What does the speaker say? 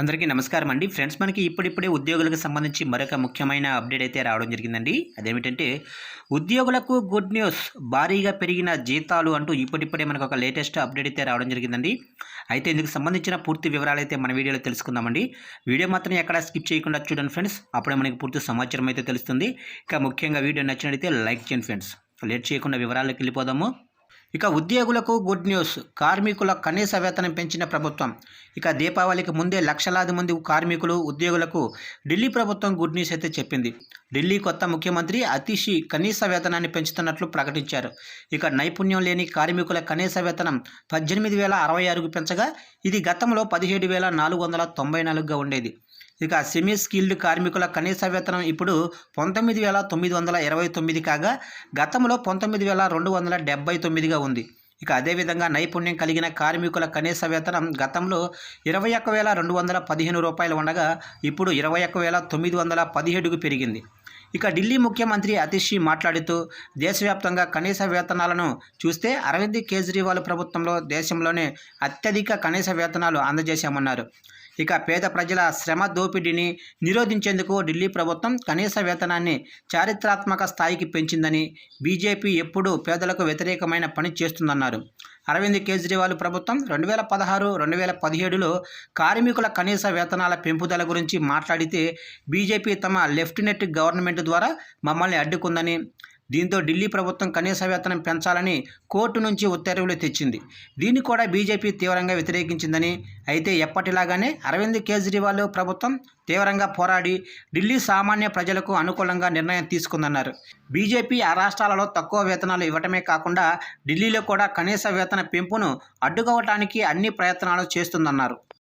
అందరికీ నమస్కారం అండి. ఫ్రెండ్స్, మనకి ఇప్పుడిప్పుడే ఉద్యోగులకు సంబంధించి మరొక ముఖ్యమైన అప్డేట్ అయితే రావడం జరిగిందండి. అదేమిటంటే ఉద్యోగులకు గుడ్ న్యూస్, భారీగా పెరిగిన జీతాలు అంటూ ఇప్పుడిప్పుడే మనకు ఒక లేటెస్ట్ అప్డేట్ అయితే రావడం జరిగిందండి. అయితే ఇందుకు సంబంధించిన పూర్తి వివరాలు అయితే మన వీడియోలో తెలుసుకుందామండి. వీడియో మాత్రం ఎక్కడ స్కిప్ చేయకుండా చూడండి ఫ్రెండ్స్, అప్పుడే మనకి పూర్తి సమాచారం అయితే తెలుస్తుంది. ఇక ముఖ్యంగా వీడియో నచ్చినట్లయితే లైక్ చేయండి ఫ్రెండ్స్. లేట్ చేయకుండా వివరాలకు వెళ్ళిపోదాము. ఇక ఉద్యోగులకు గుడ్ న్యూస్, కార్మికుల కనీస వేతనం పెంచిన ప్రభుత్వం. ఇక దీపావళికి ముందే లక్షలాది మంది కార్మికులు, ఉద్యోగులకు ఢిల్లీ ప్రభుత్వం గుడ్ న్యూస్ అయితే చెప్పింది. ఢిల్లీ కొత్త ముఖ్యమంత్రి అతిషి కనీస వేతనాన్ని పెంచుతున్నట్లు ప్రకటించారు. ఇక నైపుణ్యం లేని కార్మికుల కనీస వేతనం 18,066కు పెంచగా ఇది గతంలో 17,494గా ఉండేది. ఇక సెమీ స్కిల్డ్ కార్మికుల కనీస వేతనం ఇప్పుడు 19,929 కాగా గతంలో 19,279గా ఉంది. ఇక అదేవిధంగా నైపుణ్యం కలిగిన కార్మికుల కనీస వేతనం గతంలో 21,215 రూపాయలు ఉండగా ఇప్పుడు 21,917కు పెరిగింది. ఇక ఢిల్లీ ముఖ్యమంత్రి అతిషి మాట్లాడుతూ దేశవ్యాప్తంగా కనీస వేతనాలను చూస్తే అరవింద్ కేజ్రీవాల్ ప్రభుత్వంలో దేశంలోనే అత్యధిక కనీస వేతనాలు అందజేశామన్నారు. ఇక పేద ప్రజల శ్రమ దోపిడీని నిరోధించేందుకు ఢిల్లీ ప్రభుత్వం కనీస వేతనాన్ని చారిత్రాత్మక స్థాయికి పెంచిందని, బీజేపీ ఎప్పుడూ పేదలకు వ్యతిరేకమైన పని చేస్తుందన్నారు. అరవింద్ కేజ్రీవాల్ ప్రభుత్వం 2016-2017లో కార్మికుల కనీస వేతనాల పెంపుదల గురించి మాట్లాడితే బీజేపీ తమ లెఫ్టినెంట్ గవర్నమెంట్ ద్వారా మమ్మల్ని అడ్డుకుందని, దీంతో ఢిల్లీ ప్రభుత్వం కనీస వేతనం పెంచాలని కోర్టు నుంచి ఉత్తర్వులు తెచ్చింది. దీన్ని కూడా బీజేపీ తీవ్రంగా వ్యతిరేకించిందని, అయితే ఎప్పటిలాగానే అరవింద్ కేజ్రీవాల్ ప్రభుత్వం తీవ్రంగా పోరాడి ఢిల్లీ సామాన్య ప్రజలకు అనుకూలంగా నిర్ణయం తీసుకుందన్నారు. బీజేపీ ఆ రాష్ట్రాలలో తక్కువ వేతనాలు ఇవ్వటమే కాకుండా ఢిల్లీలో కూడా కనీస వేతన పెంపును అడ్డుకోవటానికి అన్ని ప్రయత్నాలు చేస్తుందన్నారు.